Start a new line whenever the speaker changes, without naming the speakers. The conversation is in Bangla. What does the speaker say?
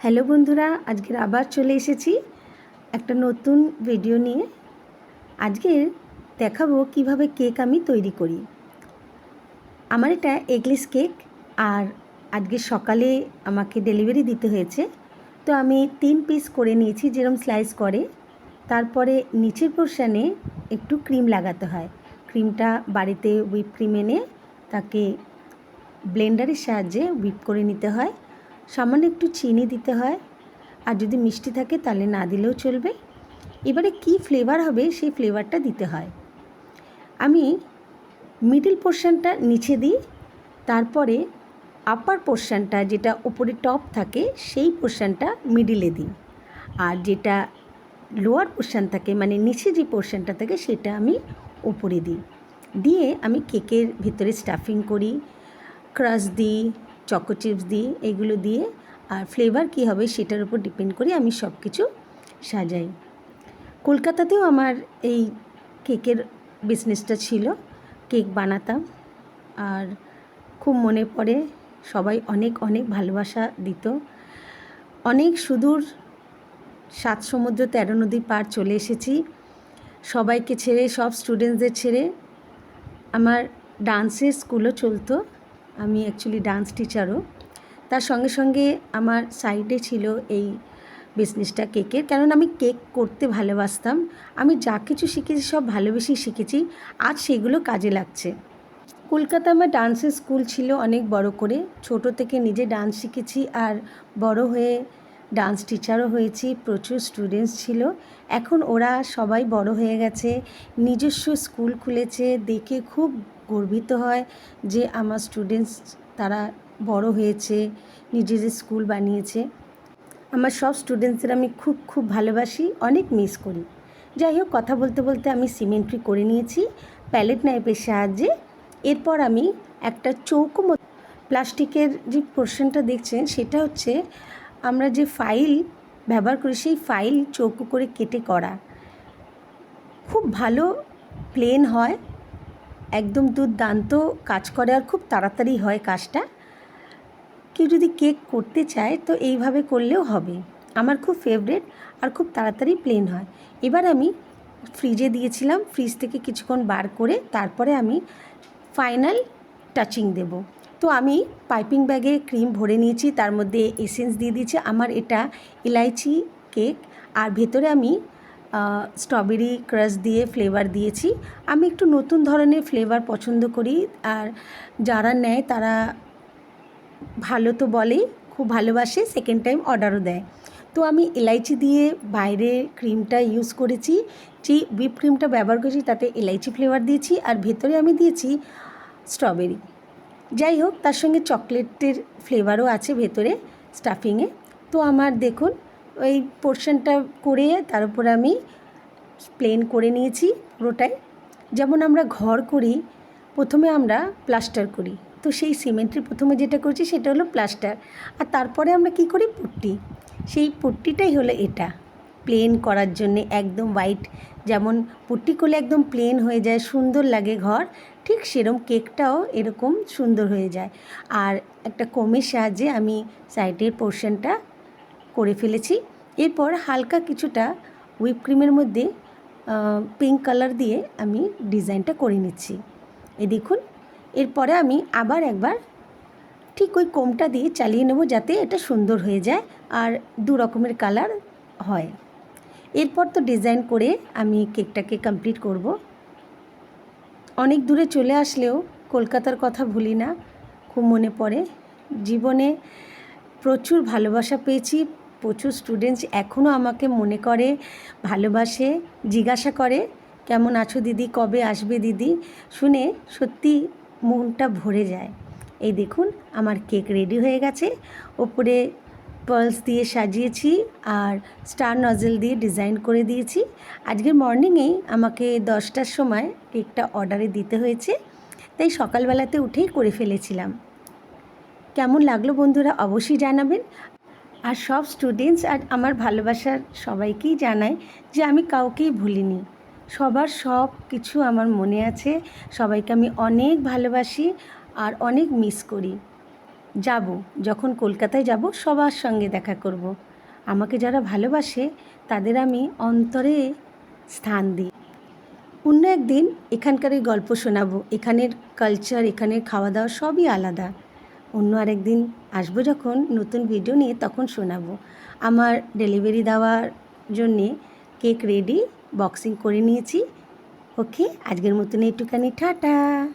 হ্যালো বন্ধুরা, আজকের আবার চলে এসেছি একটা নতুন ভিডিও নিয়ে। আজকে দেখাবো কিভাবে কেক আমি তৈরি করি। আমার এটা এগলেস কেক, আর আজকে সকালে আমাকে ডেলিভারি দিতে হয়েছে, তো আমি 3 পিস করে নিয়েছি যেরকম স্লাইস করে। তারপরে নিচের পোর্শানে একটু ক্রিম লাগাতে হয়। ক্রিমটা বাড়িতে হুইপ ক্রিম এনে তাকে ব্লেন্ডারের সাহায্যে হুইপ করে নিতে হয়। সামান্য একটু চিনি দিতে হয়, আর যদি মিষ্টি থাকে তাহলে না দিলেও চলবে। এবারে কি ফ্লেভার হবে সেই ফ্লেভারটা দিতে হয়। আমি মিডল পোর্শনটা নিচে দিই, তারপরে আপার পোর্শনটা যেটা ওপরে টপ থাকে সেই পোর্শনটা মিডিলে দিই, আর যেটা লোয়ার পোর্শন থাকে মানে নিচে যে পোর্শনটা থাকে সেটা আমি ওপরে দিই। দিয়ে আমি কেকের ভিতরে স্টাফিং করি, ক্রাশ দিই, চকো চিপস দিই, এগুলো দিয়ে আর ফ্লেভার কী হবে সেটার উপর ডিপেন্ড করে আমি সব কিছু সাজাই। কলকাতাতেও আমার এই কেকের বিজনেসটা ছিল, কেক বানাতাম, আর খুব মনে পড়ে সবাই অনেক অনেক ভালোবাসা দিত। অনেক সুদূর 7 সমুদ্র 13 নদী পার চলে এসেছি সবাইকে ছেড়ে, সব স্টুডেন্টসদের ছেড়ে। আমার ডান্সের স্কুলও চলতো, আমি অ্যাকচুয়ালি ডান্স টিচারও। তার সঙ্গে সঙ্গে আমার সাইডে ছিল এই বিজনেসটা কেকের, কারণ আমি কেক করতে ভালোবাসতাম। আমি যা কিছু শিখেছি সব ভালোবেসেই শিখেছি, আজ সেগুলো কাজে লাগছে। কলকাতা আমার ডান্সের স্কুল ছিল অনেক বড় করে, ছোট থেকে নিজে ডান্স শিখেছি, আর বড় হয়ে ডান্স টিচারও হয়েছি। প্রচুর স্টুডেন্টস ছিল, এখন ওরা সবাই বড় হয়ে গেছে, নিজস্ব স্কুল খুলেছে। দেখে খুব গর্বিত হয় যে আমার স্টুডেন্টস তারা বড় হয়েছে, নিজেদের স্কুল বানিয়েছে। আমার সব স্টুডেন্টসদের আমি খুব খুব ভালোবাসি, অনেক মিস করি। যাই হোক, কথা বলতে বলতে আমি সিমেন্ট্রি করে নিয়েছি প্যালেট নাইফের সাহায্যে। এরপর আমি একটা চৌকো মতো প্লাস্টিকের যে পোর্শনটা দেখছেন সেটা হচ্ছে আমরা যে ফাইল ব্যবহার করি, সেই ফাইল চৌকো করে কেটে করা। খুব ভালো প্লেন হয়, একদম দুর্দান্ত কাজ করে, আর খুব তাড়াতাড়ি হয় কাজটা। কেউ যদি কেক করতে চায় তো এইভাবে করলেও হবে। আমার খুব ফেভারিট, আর খুব তাড়াতাড়ি প্লেন হয়। এবার আমি ফ্রিজে দিয়েছিলাম, ফ্রিজ থেকে কিছুক্ষণ বার করে তারপরে আমি ফাইনাল টাচিং দেব। তো আমি পাইপিং ব্যাগে ক্রিম ভরে নিয়েছি, তার মধ্যে এসেন্স দিয়ে দিয়েছি। আমার এটা ইলাইচি কেক, আর ভেতরে আমি স্ট্রবেরি ক্রাশ দিয়ে ফ্লেভার দিয়েছি। আমি একটু নতুন ধরনের ফ্লেভার পছন্দ করি, আর যারা নেয় তারা ভালো তো বলেই, খুব ভালোবাসে, সেকেন্ড টাইম অর্ডারও দেয়। তো আমি এলাইচি দিয়ে বাইরে ক্রিমটা ইউজ করেছি, যে হুইপ ক্রিমটা ব্যবহার করেছি তাতে এলাইচি ফ্লেভার দিয়েছি, আর ভেতরে আমি দিয়েছি স্ট্রবেরি। যাই হোক, তার সঙ্গে চকলেটের ফ্লেভারও আছে ভেতরে স্টাফিংয়ে। তো আমার দেখুন ওই পোর্শনটা করে তার উপর আমি প্লেন করে নিয়েছি পুরোটাই। যেমন আমরা ঘর করি, প্রথমে আমরা প্লাস্টার করি, তো সেই সিমেন্ট্রি প্রথমে যেটা করছি সেটা হলো প্লাস্টার, আর তারপরে আমরা কি করি পুট্টি। সেই পুট্টিটাই হলো এটা প্লেন করার জন্যে, একদম হোয়াইট। যেমন পুট্টি করলে একদম প্লেন হয়ে যায়, সুন্দর লাগে ঘর, ঠিক সেরকম কেকটাও এরকম সুন্দর হয়ে যায়। আর একটা কোমের সাহায্যে আমি সাইডের পোর্শনটা করে ফেলেছি। এরপর হালকা কিছুটা হুইপ ক্রিমের মধ্যে পিঙ্ক কালার দিয়ে আমি ডিজাইনটা করে নিচ্ছি। এই দেখুন, এরপরে আমি আবার একবার ঠিক ওই কোমটা দিয়ে চালিয়ে নেব যাতে এটা সুন্দর হয়ে যায় আর দু রকমের কালার হয়। এরপর তো ডিজাইন করে আমি কেকটাকে কমপ্লিট করব। অনেক দূরে চলে আসলেও কলকাতার কথা ভুলি না, খুব মনে পড়ে। জীবনে প্রচুর ভালোবাসা পেয়েছি, প্রচুর স্টুডেন্টস এখনও আমাকে মনে করে, ভালোবাসে, জিজ্ঞাসা করে কেমন আছো দিদি, কবে আসবে দিদি। শুনে সত্যি মনটা ভরে যায়। এই দেখুন আমার কেক রেডি হয়ে গেছে, ওপরে পার্লস দিয়ে সাজিয়েছি আর স্টার নজেল দিয়ে ডিজাইন করে দিয়েছি। আজকের মর্নিংয়েই আমাকে 10টার সময় কেকটা অর্ডারে দিতে হয়েছে, তাই সকালবেলাতে উঠেই করে ফেলেছিলাম। কেমন লাগলো বন্ধুরা অবশ্যই জানাবেন। আর সব স্টুডেন্টস আর আমার ভালোবাসার সবাইকেই জানাই যে আমি কাউকেই ভুলিনি, সবার সব কিছু আমার মনে আছে। সবাইকে আমি অনেক ভালোবাসি আর অনেক মিস করি। যাব, যখন কলকাতায় যাব সবার সঙ্গে দেখা করব। আমাকে যারা ভালোবাসে তাদের আমি অন্তরে স্থান দিই। অন্য একদিন এখানকার এই গল্প শোনাবো। এখানের কালচার, এখানের খাওয়া দাওয়া সবই আলাদা। অন্য আরেকদিন আসবো যখন নতুন ভিডিও নিয়ে, তখন শোনাবো। আমার ডেলিভারি দেওয়ার জন্যে কেক রেডি, বক্সিং করে নিয়েছি। ওকে, আজকের মতন এইটুখানি, টাটা।